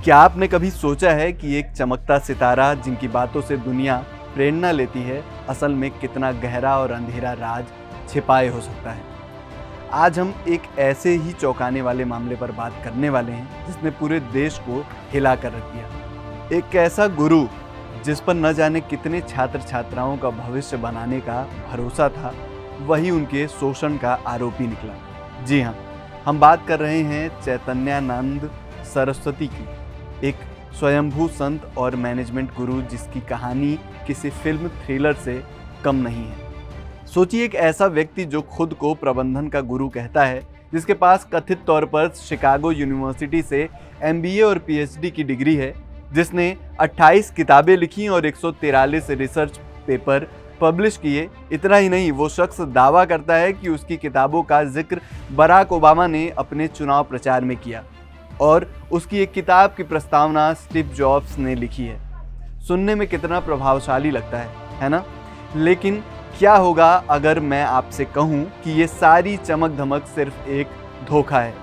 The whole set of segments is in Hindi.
क्या आपने कभी सोचा है कि एक चमकता सितारा जिनकी बातों से दुनिया प्रेरणा लेती है, असल में कितना गहरा और अंधेरा राज छिपाए हो सकता है। आज हम एक ऐसे ही चौंकाने वाले मामले पर बात करने वाले हैं जिसने पूरे देश को हिला कर रख दिया। एक ऐसा गुरु जिस पर न जाने कितने छात्र छात्राओं का भविष्य बनाने का भरोसा था, वही उनके शोषण का आरोपी निकला। जी हाँ, हम बात कर रहे हैं चैतन्यानंद सरस्वती की, एक स्वयंभू संत और मैनेजमेंट गुरु जिसकी कहानी किसी फिल्म थ्रिलर से कम नहीं है। सोचिए, एक ऐसा व्यक्ति जो खुद को प्रबंधन का गुरु कहता है, जिसके पास कथित तौर पर शिकागो यूनिवर्सिटी से MBA और PhD की डिग्री है, जिसने 28 किताबें लिखी और 143 रिसर्च पेपर पब्लिश किए। इतना ही नहीं, वो शख्स दावा करता है कि उसकी किताबों का जिक्र बराक ओबामा ने अपने चुनाव प्रचार में किया और उसकी एक किताब की प्रस्तावना स्टीव जॉब्स ने लिखी है। सुनने में कितना प्रभावशाली लगता है ना? लेकिन क्या होगा अगर मैं आपसे कहूं कि ये सारी चमक धमक सिर्फ एक धोखा है,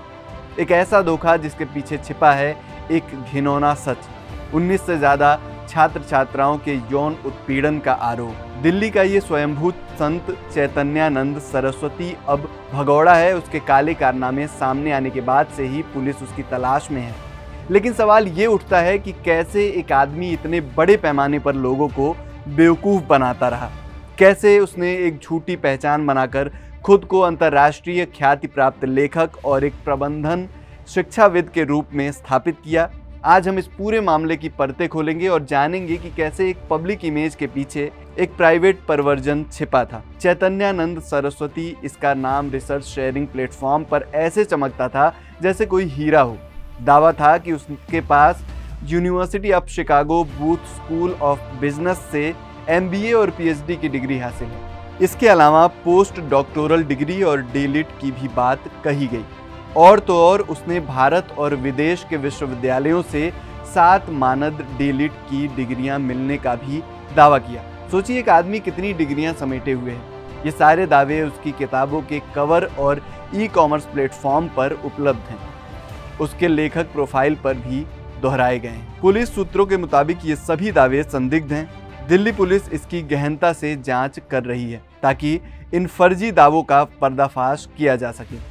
एक ऐसा धोखा जिसके पीछे छिपा है एक घिनौना सच। 19 से ज़्यादा छात्र छात्राओं के यौन उत्पीड़न का आरोप। दिल्ली का ये स्वयंभू संत चैतन्यानंद सरस्वती अब भगौड़ा है। उसके काले कारनामे सामने आने के बाद से ही पुलिस उसकी तलाश में है। लेकिन सवाल ये उठता है कि कैसे एक आदमी इतने बड़े पैमाने पर लोगों को बेवकूफ़ बनाता रहा। कैसे उसने एक झूठी पहचान बनाकर खुद को अंतर्राष्ट्रीय ख्याति प्राप्त लेखक और एक प्रबंधन शिक्षाविद के रूप में स्थापित किया। आज हम इस पूरे मामले की परतें खोलेंगे और जानेंगे कि कैसे एक पब्लिक इमेज के पीछे एक प्राइवेट परवर्जन छिपा था। चैतन्यानंद सरस्वती, इसका नाम रिसर्च शेयरिंग प्लेटफॉर्म पर ऐसे चमकता था जैसे कोई हीरा हो। दावा था कि उसके पास university of Chicago Booth school of business से MBA और PhD की डिग्री हासिल है। इसके अलावा पोस्ट डॉक्टोरल डिग्री और DLiT की भी बात कही गई। और तो और उसने भारत और विदेश के विश्वविद्यालयों से 7 मानद DLiT की डिग्रियां मिलने का भी दावा किया। सोचिए, एक आदमी कितनी डिग्रियां समेटे हुए है। ये सारे दावे उसकी किताबों के कवर और ई-कॉमर्स प्लेटफॉर्म पर उपलब्ध हैं। उसके लेखक प्रोफाइल पर भी दोहराए गए हैं। पुलिस सूत्रों के मुताबिक ये सभी दावे संदिग्ध हैं। दिल्ली पुलिस इसकी गहनता से जांच कर रही है ताकि इन फर्जी दावों का पर्दाफाश किया जा सके।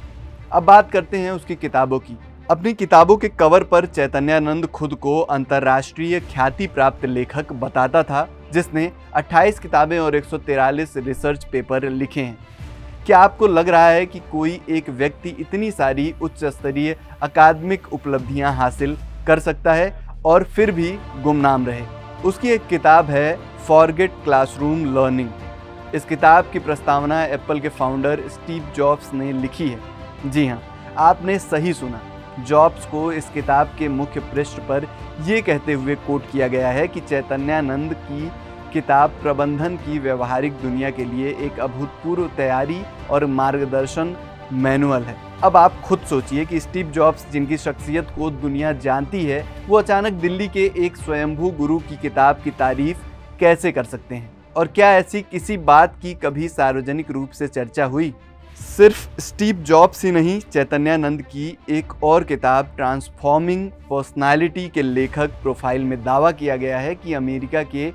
अब बात करते हैं उसकी किताबों की। अपनी किताबों के कवर पर चैतन्यानंद खुद को अंतर्राष्ट्रीय ख्याति प्राप्त लेखक बताता था, जिसने 28 किताबें और 143 रिसर्च पेपर लिखे हैं। क्या आपको लग रहा है कि कोई एक व्यक्ति इतनी सारी उच्च स्तरीय अकादमिक उपलब्धियां हासिल कर सकता है और फिर भी गुमनाम रहे? उसकी एक किताब है फॉरगेट क्लासरूम लर्निंग। इस किताब की प्रस्तावना एप्पल के फाउंडर स्टीव जॉब्स ने लिखी है। जी हाँ, आपने सही सुना। जॉब्स को इस किताब के मुख्य पृष्ठ पर यह कहते हुए कोट किया गया है कि चैतन्यानंद की किताब प्रबंधन की व्यवहारिक दुनिया के लिए एक अभूतपूर्व तैयारी और मार्गदर्शन मैनुअल है। अब आप खुद सोचिए कि स्टीव जॉब्स, जिनकी शख्सियत को दुनिया जानती है, वो अचानक दिल्ली के एक स्वयंभू गुरु की किताब की तारीफ कैसे कर सकते हैं? और क्या ऐसी किसी बात की कभी सार्वजनिक रूप से चर्चा हुई? सिर्फ स्टीव जॉब्स ही नहीं, चैतन्यानंद की एक और किताब ट्रांसफॉर्मिंग पर्सनालिटी के लेखक प्रोफाइल में दावा किया गया है कि अमेरिका के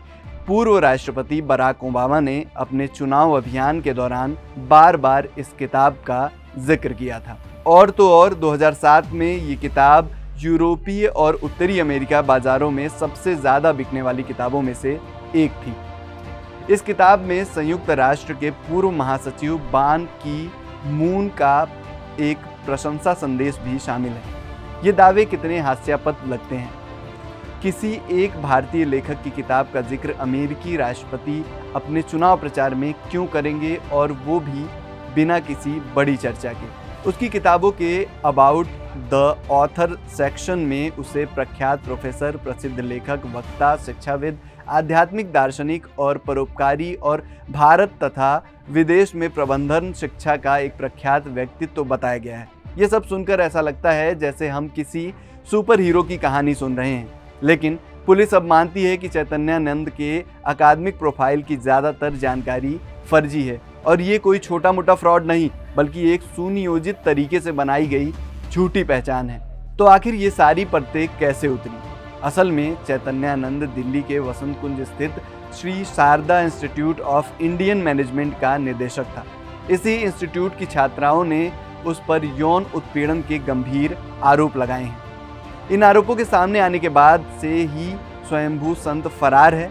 पूर्व राष्ट्रपति बराक ओबामा ने अपने चुनाव अभियान के दौरान बार बार इस किताब का जिक्र किया था। और तो और 2007 में ये किताब यूरोपीय और उत्तरी अमेरिका बाजारों में सबसे ज़्यादा बिकने वाली किताबों में से एक थी। इस किताब में संयुक्त राष्ट्र के पूर्व महासचिव बान की मून का एक प्रशंसा संदेश भी शामिल है। ये दावे कितने हास्यास्पद लगते हैं। किसी एक भारतीय लेखक की किताब का जिक्र अमेरिकी राष्ट्रपति अपने चुनाव प्रचार में क्यों करेंगे, और वो भी बिना किसी बड़ी चर्चा के। उसकी किताबों के अबाउट द ऑथर सेक्शन में उसे प्रख्यात प्रोफेसर, प्रसिद्ध लेखक, वक्ता, शिक्षाविद, आध्यात्मिक दार्शनिक और परोपकारी और भारत तथा विदेश में प्रबंधन शिक्षा का एक प्रख्यात व्यक्तित्व बताया गया है। ये सब सुनकर ऐसा लगता है जैसे हम किसी सुपर हीरो की कहानी सुन रहे हैं। लेकिन पुलिस अब मानती है कि चैतन्यानंद के अकादमिक प्रोफाइल की ज़्यादातर जानकारी फर्जी है और ये कोई छोटा मोटा फ्रॉड नहीं, बल्कि एक सुनियोजित तरीके से बनाई गई झूठी पहचान है। तो आखिर ये सारी परतें कैसे उतरी? असल में चैतन्यानंद दिल्ली के वसंत कुंज स्थित Shri Sharda institute of Indian management का निदेशक था। इसी इंस्टीट्यूट की छात्राओं ने उस पर यौन उत्पीड़न के गंभीर आरोप लगाए हैं। इन आरोपों के सामने आने के बाद से ही स्वयंभू संत फरार है।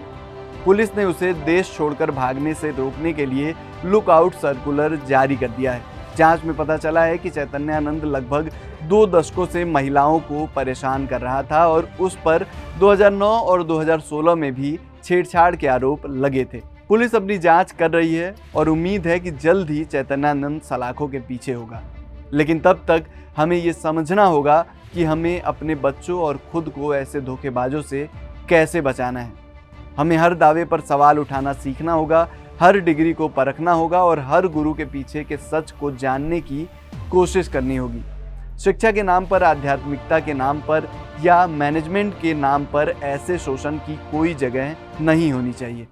पुलिस ने उसे देश छोड़कर भागने से रोकने के लिए लुकआउट सर्कुलर जारी कर दिया है। जांच में पता चला है कि चैतन्यानंद लगभग 2 दशकों से महिलाओं को परेशान कर रहा था और उस पर 2009 और 2016 में भी छेड़छाड़ के आरोप लगे थे। पुलिस अपनी जांच कर रही है और उम्मीद है कि जल्द ही चैतन्यानंद सलाखों के पीछे होगा। लेकिन तब तक हमें ये समझना होगा कि हमें अपने बच्चों और खुद को ऐसे धोखेबाजों से कैसे बचाना है। हमें हर दावे पर सवाल उठाना सीखना होगा, हर डिग्री को परखना होगा और हर गुरु के पीछे के सच को जानने की कोशिश करनी होगी। शिक्षा के नाम पर, आध्यात्मिकता के नाम पर या मैनेजमेंट के नाम पर ऐसे शोषण की कोई जगह नहीं होनी चाहिए।